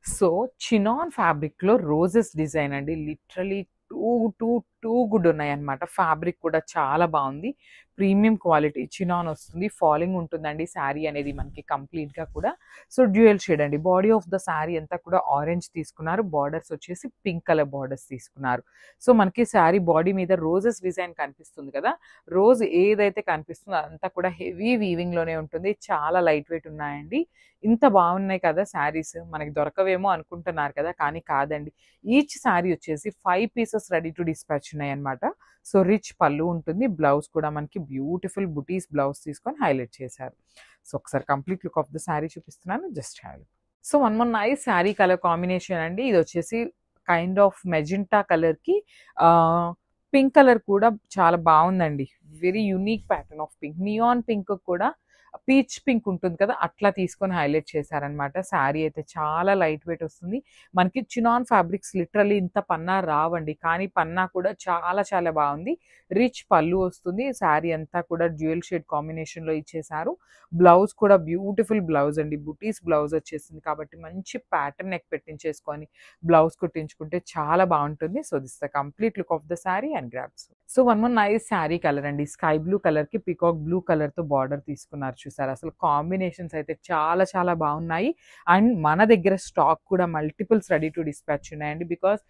So, chinon ఫ్యాబ్రిక్‌లో roses design అండి. Literally two two too good ఉన్నాయన్నమాట. ఫ్యాబ్రిక్ కూడా చాలా బావుంది. ప్రీమియం క్వాలిటీ చినాన్ వస్తుంది. ఫాలింగ్ ఉంటుందండి శారీ అనేది మనకి కంప్లీట్‌గా కూడా. సో, డ్యూయల్ షేడ్ అండి. బాడీ ఆఫ్ ద శారీ అంతా కూడా ఆరెంజ్ తీసుకున్నారు. బార్డర్స్ వచ్చేసి పింక్ కలర్ బార్డర్స్ తీసుకున్నారు. సో, మనకి శారీ బాడీ మీద రోజెస్ డిజైన్ కనిపిస్తుంది కదా! రోజ్ ఏదైతే కనిపిస్తుందో అదంతా కూడా హెవీ వీవింగ్‌లోనే ఉంటుంది. చాలా లైట్ వెయిట్ ఉన్నాయండి. ఇంత బాగున్నాయి కదా శారీస్. మనకి దొరకవేమో అనుకుంటున్నారు కదా! కానీ కాదండి. ఈచ్ శారీ వచ్చేసి 5 పీసెస్ రెడీ టు డిస్పాచ్ ఉన్నాయన్నమాట. సో, రిచ్ పల్లు ఉంటుంది. బ్లౌజ్ కూడా మనకి బ్యూటిఫుల్ బుటీస్ బ్లౌజ్ తీసుకొని హైలైట్ చేశారు. సో, ఒకసారి complete look of the sari చూపిస్తున్నాను. Just have a look. So, one more nice sari colour combination అండి. ఇదొచ్చేసి కైండ్ ఆఫ్ మెజెంటా కలర్‌కి ఆహ్, పింక్ కలర్ కూడా చాలా బావుందండి. Very unique pattern of pink. Neon pink కూడా పీచ్ పింక్ ఉంటుంది కదా! అట్లా తీసుకొని హైలైట్ చేశారనమాట. శారీ అయితే చాలా లైట్ వెయిట్ వస్తుంది. మనకి చినాన్ ఫ్యాబ్రిక్స్ లిటరల్లీ ఇంత పన్నా రావండి. కానీ పన్నా కూడా చాలా చాలా బావుంది. రిచ్ పల్లు వస్తుంది. శారీ అంతా కూడా డ్యూయల్ షేడ్ కాంబినేషన్‌లో ఇచ్చేశారు. బ్లౌజ్ కూడా బ్యూటిఫుల్ బ్లౌజ్ అండి. బుటీస్ బ్లౌజ్ వచ్చేసింది కాబట్టి మంచి ప్యాటర్న్ నెక్ పెట్టించేసుకొని బ్లౌజ్ కుట్టించుకుంటే చాలా బావుంటుంది. So, this the complete look of the sari and grabs. So, one more nice sari colour అండి. స్కై బ్లూ కలర్‌కి పీకాక్ బ్లూ కలర్‌తో బార్డర్ తీసుకున్నారు చూసారా? అసలు కాంబినేషన్స్ అయితే చాలా చాలా బావున్నాయి. అండ్ మన దగ్గర స్టాక్ కూడా మల్టిపుల్స్ రెడీ టు డిస్పాచ్ ఉన్నాయండి. బికాజ్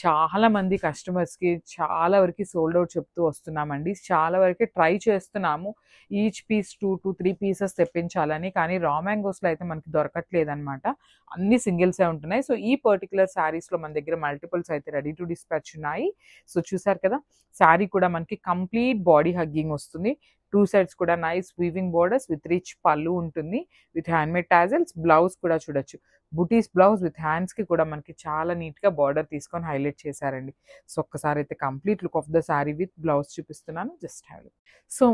చాలా మంది కస్టమర్స్‌కి చాలా వరకి సోల్డ్ ఔట్ చెప్తూ వస్తున్నామండి. చాలా వరకి ట్రై చేస్తున్నాము. ఈచ్ పీస్ 2-3 పీసెస్ తెప్పించాలని. కానీ రా మ్యాంగోస్‌లో అయితే మనకి దొరకట్లేదనమాట. అన్ని సింగిల్సే ఉంటున్నాయి. సో, ఈ పర్టిక్యులర్ శారీస్‌లో మన దగ్గర మల్టిపుల్స్ అయితే రెడీ టు డిస్పాచ్ ఉన్నాయి. సో, చూసారు కదా! శారీ కూడా మనకి కంప్లీట్ బాడీ హగ్గింగ్ వస్తుంది. 2 సైడ్స్ కూడా nice weaving borders with rich పల్లు ఉంటుంది. With handmade టాజెల్స్. బ్లౌజ్ కూడా చూడొచ్చు. బుటీస్ బ్లౌజ్ విత్ హ్యాండ్స్‌కి కూడా మనకి చాలా నీట్‌గా బార్డర్ తీసుకొని హైలైట్ చేశారండి. సో, ఒక్కసారి అయితే complete look of the sari with blouse చూపిస్తున్నాను. Just have a look. So,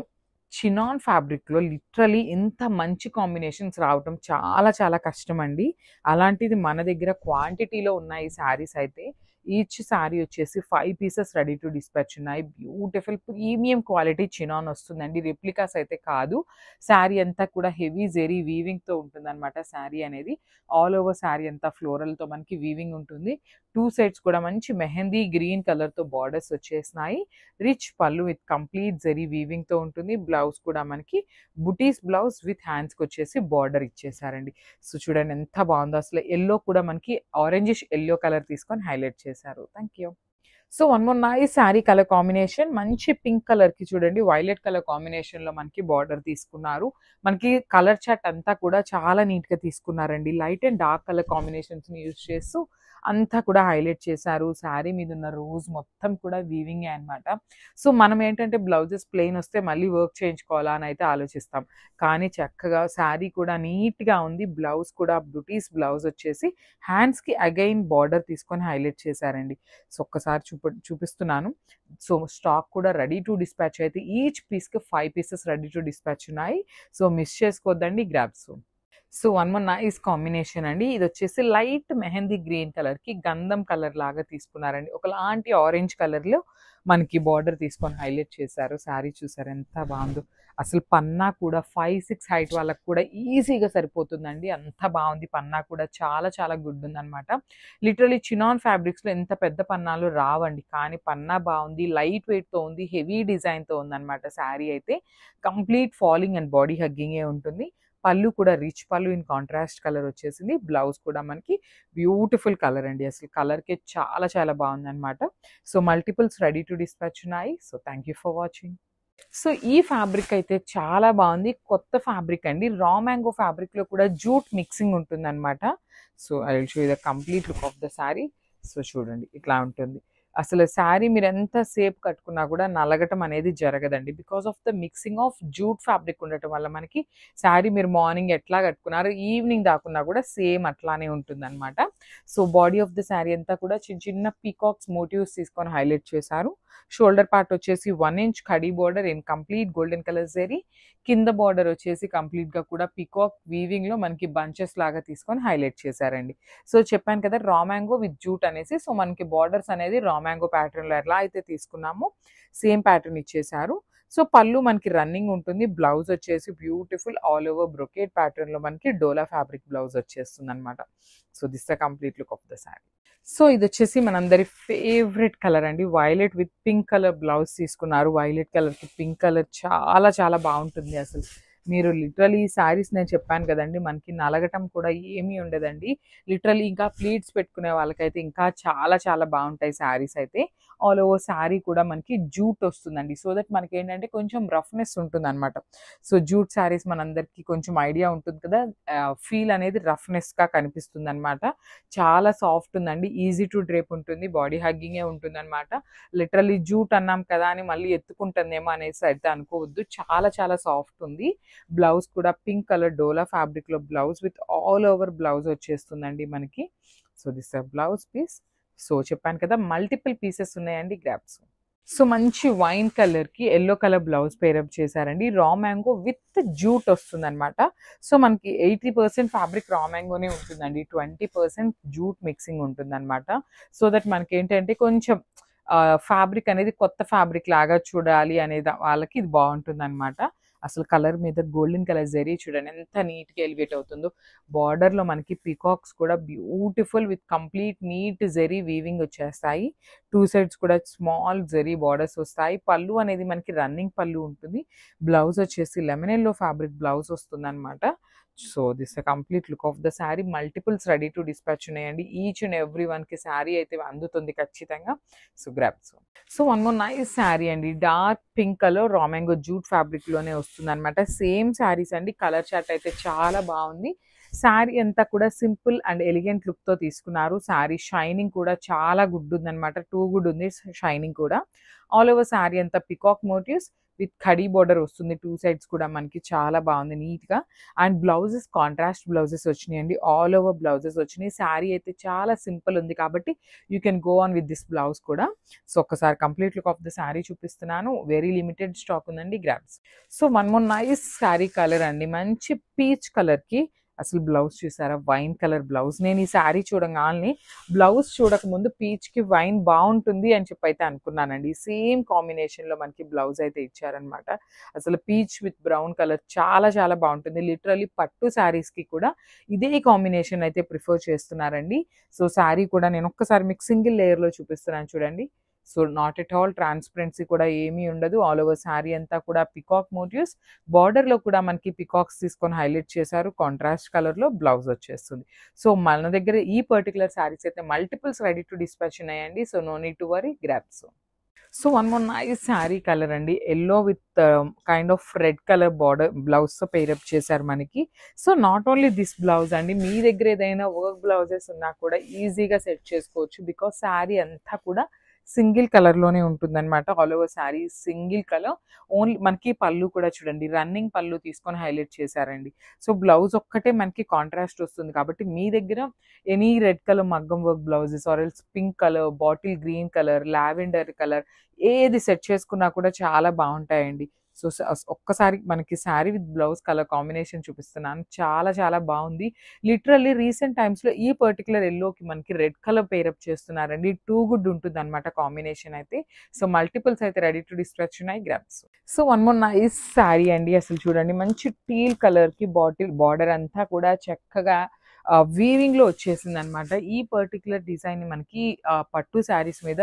chinon ఫ్యాబ్రిక్‌లో లిటరల్లీ ఇంత మంచి కాంబినేషన్స్ రావటం చాలా చాలా కష్టమండి. అలాంటిది మన దగ్గర క్వాంటిటీలో ఉన్నాయి శారీస్ అయితే. ఈచ్ శారీ వచ్చేసి 5 పీసెస్ రెడీ టు డిస్పాచ్ ఉన్నాయి. బ్యూటిఫుల్ ప్రీమియం క్వాలిటీ చినాన్ వస్తుందండి. రెప్లికాస్ అయితే కాదు. శారీ అంతా కూడా హెవీ జెరీ వీవింగ్‌తో ఉంటుందన్నమాట శారీ అనేది. ఆల్ ఓవర్ శారీ అంతా ఫ్లోరల్‌తో మనకి వీవింగ్ ఉంటుంది. 2 సైడ్స్ కూడా మంచి మెహందీ గ్రీన్ కలర్‌తో బార్డర్స్ వచ్చేసినాయి. రిచ్ పల్లు విత్ కంప్లీట్ జెరీ వీవింగ్‌తో ఉంటుంది. బ్లౌజ్ కూడా మనకి బుటీస్ బ్లౌజ్ విత్ హ్యాండ్స్‌కొచ్చేసి బార్డర్ ఇచ్చేసారండి. సో, చూడండి ఎంత బావుందో అసలు. యెల్లో కూడా మనకి ఆరెంజిష్ యెల్లో కలర్ తీసుకొని హైలైట్ చేశారు. Thank you. So, one more nice sari colour combination. మంచి పింక్ కలర్‌కి చూడండి వైలెట్ కలర్ కాంబినేషన్‌లో మనకి బార్డర్ తీసుకున్నారు. మనకి కలర్ చార్ట్ అంతా కూడా చాలా నీట్‌గా తీసుకున్నారండి. లైట్ అండ్ డార్క్ కలర్ కాంబినేషన్స్‌ని యూజ్ చేస్తూ అంతా కూడా హైలైట్ చేశారు. శారీ మీదున్న రోజ్ మొత్తం కూడా వీవింగే అన్నమాట. సో, మనం ఏంటంటే బ్లౌజెస్ ప్లెయిన్ వస్తే మళ్ళీ వర్క్ చేయించుకోవాలా అని అయితే ఆలోచిస్తాం. కానీ చక్కగా శారీ కూడా నీట్‌గా ఉంది. బ్లౌజ్ కూడా బుటీస్ బ్లౌజ్ వచ్చేసి హ్యాండ్స్‌కి అగైన్ బార్డర్ తీసుకొని హైలైట్ చేశారండి. సో, ఒక్కసారి చూపిస్తున్నాను. సో, స్టాక్ కూడా రెడీ టు డిస్పాచ్ అయితే ఈచ్ పీస్‌కి 5 పీసెస్ రెడీ టు డిస్పాచ్ ఉన్నాయి. సో, మిస్ చేసుకోవద్దండి. Grab soon. So, one more nice combination అండి. ఇదొచ్చేసి లైట్ మెహందీ గ్రీన్ కలర్‌కి గంధం కలర్ లాగా తీసుకున్నారండి. ఒకలాంటి ఆరెంజ్ కలర్‌లో మనకి బార్డర్ తీసుకొని హైలైట్ చేశారు. శారీ చూసారా ఎంత బావుందో. అసలు పన్నా కూడా 5, 6 హైట్ వాళ్ళకి కూడా ఈజీగా సరిపోతుందండి. అంత బావుంది. పన్నా కూడా చాలా చాలా గుడ్ ఉందన్నమాట. లిటరల్లీ చినాన్ ఫ్యాబ్రిక్స్‌లో ఎంత పెద్ద పన్నాలు రావండి. కానీ పన్నా బావుంది. లైట్ వెయిట్‌తో ఉంది. హెవీ డిజైన్‌తో ఉందన్నమాట శారీ అయితే. కంప్లీట్ ఫాలింగ్ అండ్ బాడీ హగ్గింగే ఉంటుంది. పళ్ళు కూడా rich pallu in contrast colour వచ్చేసింది. బ్లౌజ్ కూడా మనకి బ్యూటిఫుల్ కలర్ అండి. అసలు కలర్‌కే చాలా చాలా బావుందన్నమాట. So, multiples ready to dispatch ఉన్నాయి. So, thank you for watching. So, ఈ ఫ్యాబ్రిక్ అయితే చాలా బావుంది. కొత్త ఫ్యాబ్రిక్ అండి. రా మ్యాంగో ఫ్యాబ్రిక్‌లో కూడా జూట్ మిక్సింగ్ ఉంటుందన్నమాట. So, I will show you the complete look of the sari. So, చూడండి ఇట్లా ఉంటుంది. అసలు శారీ మీరెంత సేపు కట్టుకున్నా కూడా నలగటం అనేది జరగదండి. Because of the mixing of jute fabric ఉండటం వల్ల మనకి శారీ మీరు మార్నింగ్ ఎట్లా కట్టుకున్నారో ఈవినింగ్ దాకున్నా కూడా సేమ్ అట్లానే ఉంటుందన్నమాట. So, body of the sari అంతా కూడా చిన్న చిన్న పీకాక్స్ మోటివ్స్ తీసుకొని హైలైట్ చేశారు. షోల్డర్ పార్ట్ వచ్చేసి 1 inch khadi border in complete golden colour zari. కింద బార్డర్ వచ్చేసి కంప్లీట్‌గా కూడా పీకాక్ వీవింగ్‌లో మనకి బంచెస్ లాగా తీసుకొని హైలైట్ చేశారండి. సో, చెప్పాను కదా రా మ్యాంగో విత్ జూట్ అనేసి. సో, మనకి బార్డర్స్ అనేది రా మ్యాంగో ప్యాటర్న్‌లో ఎలా అయితే తీసుకున్నామో సేమ్ ప్యాటర్న్ ఇచ్చేశారు. సో పళ్ళు మనకి రన్నింగ్ ఉంటుంది. బ్లౌజ్ వచ్చేసి బ్యూటిఫుల్ ఆల్ ఓవర్ బ్రొకేట్ ప్యాటర్న్‌లో మనకి డోలా ఫ్యాబ్రిక్ బ్లౌజ్ వచ్చేస్తుందనమాట. So this the complete look of the sari. So ఇదొచ్చేసి మనందరి ఫేవరెట్ కలర్ అండి. Violet with pink colour blouse తీసుకున్నారు. వైలెట్ కలర్‌కి పింక్ కలర్ చాలా చాలా బావుంటుంది అసలు. మీరు లిటరల్లీ ఈ శారీస్ నేను చెప్పాను కదండీ! మనకి నలగటం కూడా ఏమీ ఉండదండి. లిటరల్లీ ఇంకా ప్లీట్స్ పెట్టుకునే వాళ్ళకైతే ఇంకా చాలా చాలా బావుంటాయి శారీస్ అయితే. ఆల్ ఓవర్ శారీ కూడా మనకి జూట్ వస్తుందండి. సో దట్ మనకేంటంటే కొంచెం రఫ్‌నెస్ ఉంటుందనమాట. సో జూట్ శారీస్ మనందరికీ కొంచెం ఐడియా ఉంటుంది కదా! ఫీల్ అనేది రఫ్‌నెస్‌గా కనిపిస్తుందనమాట. చాలా సాఫ్ట్ ఉందండి. ఈజీ టు డ్రేప్ ఉంటుంది. బాడీ హగ్గింగే ఉంటుందనమాట. లిటరల్లీ జూట్ అన్నాం కదా అని మళ్ళీ ఎత్తుకుంటుందేమో అనేసి అయితే అనుకోవద్దు. చాలా చాలా సాఫ్ట్ ఉంది. బ్లౌజ్ కూడా పింక్ కలర్ డోలా ఫ్యాబ్రిక్‌లో blouse with all over blouse వచ్చేస్తుందండి మనకి. So this blouse piece. So చెప్పాను కదా మల్టిపుల్ పీసెస్ ఉన్నాయండి గ్రాబ్స్. సో మంచి వైన్ కలర్‌కి యెల్లో కలర్ బ్లౌజ్ పేరప్ చేశారండి. రా మ్యాంగో విత్ జూట్ వస్తుందనమాట. సో మనకి 80% ఫ్యాబ్రిక్ రా మ్యాంగోనే ఉంటుందండి. 20% జూట్ మిక్సింగ్ ఉంటుందనమాట. సో దట్ మనకేంటంటే కొంచెం ఫ్యాబ్రిక్ అనేది కొత్త ఫ్యాబ్రిక్ లాగా చూడాలి అనేది వాళ్ళకి ఇది బావుంటుందనమాట. అసలు కలర్ మీద గోల్డెన్ కలర్ జరీ చూడండి ఎంత నీట్‌గా ఎలివేట్ అవుతుందో. బార్డర్‌లో మనకి పీకాక్స్ కూడా beautiful with complete neat zari weaving వచ్చేస్తాయి. 2 సైడ్స్ కూడా స్మాల్ జరీ బార్డర్స్ వస్తాయి. పళ్ళు అనేది మనకి రన్నింగ్ పళ్ళు ఉంటుంది. బ్లౌజ్ వచ్చేసి లెమన్ యెల్లో ఫ్యాబ్రిక్ బ్లౌజ్ వస్తుందనమాట. So this the complete look of the sari. Multiples ready to dispatch ఉన్నాయండి. ఈచ్ అండ్ ఎవ్రీ వన్‌కి శారీ అయితే అందుతుంది ఖచ్చితంగా. So grabs. So one more nice sari అండి. Dark pink colour raw mango jute ఫ్యాబ్రిక్‌లోనే వస్తుందనమాట. సేమ్ శారీస్ అండి. కలర్ చార్ట్ అయితే చాలా బావుంది. శారీ అంతా కూడా సింపుల్ అండ్ ఎలిగెంట్ లుక్‌తో తీసుకున్నారు. శారీ షైనింగ్ కూడా చాలా గుడ్ ఉందనమాట. టూ గుడ్ ఉంది షైనింగ్ కూడా. ఆల్ ఓవర్ శారీ అంతా peacock motifs with khadi border వస్తుంది. 2 సైడ్స్ కూడా మనకి చాలా బావుంది నీట్‌గా. అండ్ బ్లౌజెస్ కాంట్రాస్ట్ బ్లౌజెస్ వచ్చినాయండి. ఆల్ ఓవర్ బ్లౌజెస్ వచ్చినాయి. శారీ అయితే చాలా సింపుల్ ఉంది కాబట్టి you can go on with this blouse కూడా. సో ఒక్కసారి complete look of the sari చూపిస్తున్నాను. వెరీ లిమిటెడ్ స్టాక్ ఉందండి గ్రాబ్స్. So one more nice sari colour అండి. మంచి పీచ్ కలర్‌కి అసలు బ్లౌజ్ చూసారా? Wine colour blouse. నేను ఈ శారీ చూడంగాల్నే బ్లౌజ్ చూడకముందు పీచ్‌కి వైన్ బావుంటుంది అని చెప్పైతే అనుకున్నానండి. సేమ్ కాంబినేషన్‌లో మనకి బ్లౌజ్ అయితే ఇచ్చారనమాట. అసలు పీచ్ విత్ బ్రౌన్ కలర్ చాలా చాలా బావుంటుంది. లిటరల్లీ పట్టు శారీస్‌కి కూడా ఇదే కాంబినేషన్ అయితే ప్రిఫర్ చేస్తున్నారండి. సో శారీ కూడా నేను ఒక్కసారి మీకు సింగిల్ లేయర్‌లో చూపిస్తున్నాను చూడండి. So not at all transparency కూడా ఏమీ ఉండదు. ఆల్ ఓవర్ శారీ అంతా కూడా పికాక్ మోటివ్స్. బార్డర్‌లో కూడా మనకి పికాక్స్ తీసుకొని హైలైట్ చేశారు. కాంట్రాస్ట్ కలర్‌లో బ్లౌజ్ వచ్చేస్తుంది. సో మన దగ్గర ఈ పర్టిక్యులర్ శారీస్ అయితే మల్టిపుల్స్ రెడీ టు డిస్పాచ్ ఉన్నాయండి. So no need to worry grabs. So one more nice sari colour అండి. Yellow with kind of red colour border బ్లౌజ్‌తో పెయిరప్ చేశారు మనకి. So not only this blouse అండి. మీ దగ్గర ఏదైనా వర్క్ బ్లౌజెస్ ఉన్నా కూడా ఈజీగా సెట్ చేసుకోవచ్చు. బికాజ్ శారీ అంతా కూడా సింగిల్ కలర్‌లోనే ఉంటుందనమాట. All over sari single colour. Only మనకి పళ్ళు కూడా చూడండి రన్నింగ్ పళ్ళు తీసుకొని హైలైట్ చేశారండి. సో బ్లౌజ్ ఒక్కటే మనకి కాంట్రాస్ట్ వస్తుంది కాబట్టి మీ దగ్గర ఎనీ రెడ్ కలర్ మగ్గం work blouses or else pink colour, bottle green colour, lavender colour ఏది సెట్ చేసుకున్నా కూడా చాలా బావుంటాయండి. సో ఒక్కసారి మనకి sari with blouse colour combination చూపిస్తున్నాను. చాలా చాలా బావుంది. లిటరల్లీ రీసెంట్ టైమ్స్‌లో ఈ పర్టిక్యులర్ యెల్లోకి మనకి రెడ్ కలర్ పెయిరప్ చేస్తున్నారండి. టూ గుడ్ ఉంటుందన్నమాట కాంబినేషన్ అయితే. సో మల్టిపుల్స్ అయితే రెడీ టు డిస్పాచ్ ఉన్నాయి grabs. So one more nice sari అండి. అసలు చూడండి మంచి టీల్ కలర్‌కి బార్డర్ అంతా కూడా చక్కగా వీవింగ్‌లో వచ్చేసిందనమాట. ఈ పర్టిక్యులర్ డిజైన్‌ని మనకి పట్టు శారీస్ మీద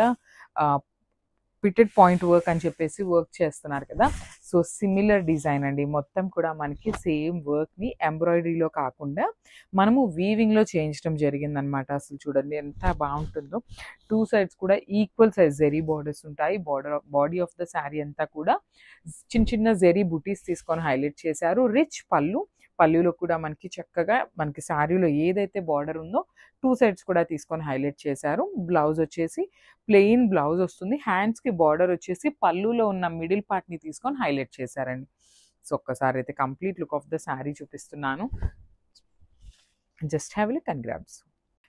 పిటెడ్ పాయింట్ వర్క్ అని చెప్పేసి వర్క్ చేస్తున్నారు కదా! సో సిమిలర్ డిజైన్ అండి. మొత్తం కూడా మనకి సేమ్ వర్క్‌ని ఎంబ్రాయిడరీలో కాకుండా మనము వీవింగ్‌లో చేయించడం జరిగిందనమాట. అసలు చూడండి ఎంత బావుంటుందో. 2 సైడ్స్ కూడా ఈక్వల్ సైజ్ జెరీ బార్డర్స్ ఉంటాయి. బాడీ ఆఫ్ ద శారీ అంతా కూడా చిన్న చిన్న జెరీ బుటీస్ తీసుకొని హైలైట్ చేశారు. రిచ్ పళ్ళు. పళ్ళులో కూడా మనకి చక్కగా మనకి శారీలో ఏదైతే బార్డర్ ఉందో 2 సైడ్స్ కూడా తీసుకొని హైలైట్ చేశారు. బ్లౌజ్ వచ్చేసి ప్లెయిన్ బ్లౌజ్ వస్తుంది. హ్యాండ్స్‌కి బార్డర్ వచ్చేసి పళ్ళులో ఉన్న మిడిల్ పార్ట్‌ని తీసుకొని హైలైట్ చేశారండి. సో ఒక్కసారి అయితే complete look of the sari చూపిస్తున్నాను. Just have a look and grabs.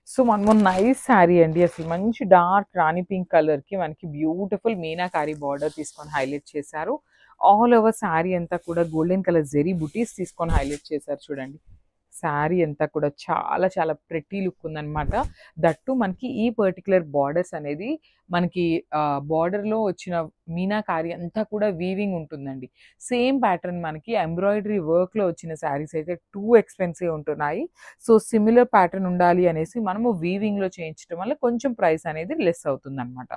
So one more nice sari అండి. అసలు మంచి డార్క్ రాణి పింక్ కలర్‌కి మనకి బ్యూటిఫుల్ మీనాకారి బార్డర్ తీసుకొని హైలైట్ చేశారు. ఆల్ ఓవర్ శారీ అంతా కూడా గోల్డెన్ కలర్ జెరీ బుటీస్ తీసుకొని హైలైట్ చేశారు చూడండి. శారీ అంతా కూడా చాలా చాలా ప్రెటీ లుక్ ఉందనమాట. దట్టు మనకి ఈ పర్టిక్యులర్ బార్డర్స్ అనేది మనకి బార్డర్‌లో వచ్చిన మీనాకారి అంతా కూడా వీవింగ్ ఉంటుందండి. సేమ్ ప్యాటర్న్ మనకి ఎంబ్రాయిడరీ వర్క్‌లో వచ్చిన శారీస్ అయితే టూ ఎక్స్‌పెన్సివ్ ఉంటున్నాయి. సో, సిమిలర్ ప్యాటర్న్ ఉండాలి అనేసి మనము వీవింగ్‌లో చేయించడం వల్ల కొంచెం ప్రైస్ అనేది లెస్ అవుతుందనమాట.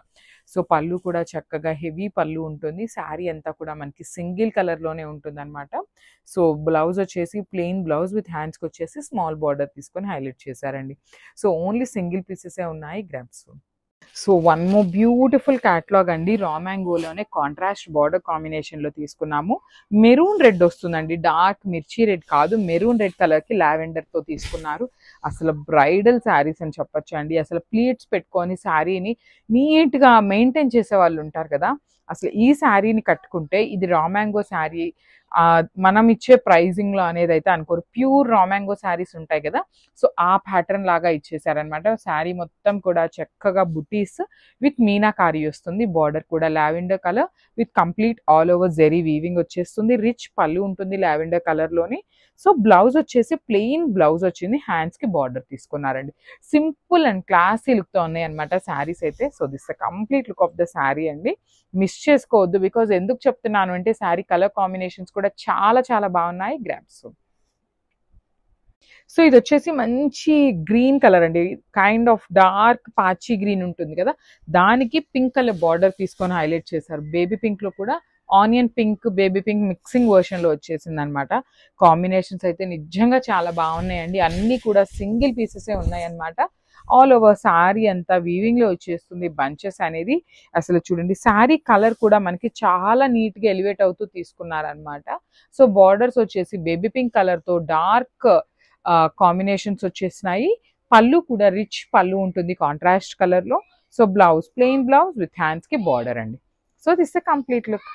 సో, పళ్ళు కూడా చక్కగా హెవీ పళ్ళు ఉంటుంది. శారీ అంతా కూడా మనకి సింగిల్ కలర్‌లోనే ఉంటుందనమాట. సో, బ్లౌజ్ వచ్చేసి ప్లెయిన్ బ్లౌజ్ విత్ హ్యాండ్స్‌కొచ్చేసి స్మాల్ బార్డర్ తీసుకొని హైలైట్ చేశారండి. సో, ఓన్లీ సింగిల్ పీసెసే ఉన్నాయి grabs. So, one more beautiful catalogue అండి. రా మ్యాంగోలోనే కాంట్రాస్ట్ బార్డర్ కాంబినేషన్‌లో తీసుకున్నాము. మెరూన్ రెడ్ వస్తుందండి. డార్క్ మిర్చి రెడ్ కాదు. మెరూన్ రెడ్ కలర్‌కి లావెండర్‌తో తీసుకున్నారు. అసలు బ్రైడల్ శారీస్ అని చెప్పొచ్చండి. అసలు ప్లీట్స్ పెట్టుకొని శారీని నీట్‌గా మెయింటైన్ చేసేవాళ్ళు ఉంటారు కదా! అసలు ఈ శారీని కట్టుకుంటే ఇది రా మ్యాంగో శారీ మనం ఇచ్చే ప్రైజింగ్‌లో అనేదైతే అనుకోరు. ప్యూర్ రా మ్యాంగో శారీస్ ఉంటాయి కదా! సో, ఆ ప్యాటర్న్ లాగా ఇచ్చేసారనమాట. శారీ మొత్తం కూడా చక్కగా బుటీస్ విత్ మీనాకారి వస్తుంది. బార్డర్ కూడా lavender colour with complete all over zari weaving వచ్చేస్తుంది. రిచ్ పళ్ళు ఉంటుంది లావెండర్ కలర్‌లోని. సో, బ్లౌజ్ వచ్చేసి ప్లెయిన్ బ్లౌజ్ వచ్చింది. హ్యాండ్స్‌కి బార్డర్ తీసుకున్నారండి. సింపుల్ అండ్ క్లాసీ లుక్‌తో ఉన్నాయన్నమాట శారీస్ అయితే. So, this the complete look of the sari అండి. మిస్ చేసుకోవద్దు. బికాజ్ ఎందుకు చెప్తున్నాను అంటే శారీ కలర్ కాంబినేషన్స్ కూడా చాలా చాలా బాగున్నాయి. గ్రాబ్స్. సో, ఇదొచ్చేసి మంచి గ్రీన్ కలర్ అండి. కైండ్ ఆఫ్ డార్క్ పాచీ గ్రీన్ ఉంటుంది కదా! దానికి పింక్ కలర్ బార్డర్ తీసుకొని హైలైట్ చేశారు. బేబీ పింక్‌లో కూడా onion pink, baby pink mixing వెర్షన్‌లో వచ్చేసిందనమాట. కాంబినేషన్స్ అయితే నిజంగా చాలా బాగున్నాయండి. అన్నీ కూడా సింగిల్ పీసెసే ఉన్నాయన్నమాట. ఆల్ ఓవర్ శారీ అంతా వీవింగ్‌లో వచ్చేస్తుంది బంచెస్ అనేది. అసలు చూడండి శారీ కలర్ కూడా మనకి చాలా నీట్‌గా ఎలివేట్ అవుతూ తీసుకున్నారనమాట. సో, బార్డర్స్ వచ్చేసి బేబీ పింక్ కలర్‌తో డార్క్ కాంబినేషన్స్ వచ్చేసినాయి. పళ్ళు కూడా రిచ్ పళ్ళు ఉంటుంది కాంట్రాస్ట్ కలర్‌లో. So, blouse plain blouse with హ్యాండ్స్‌కి బార్డర్ అండి. So, this the complete look.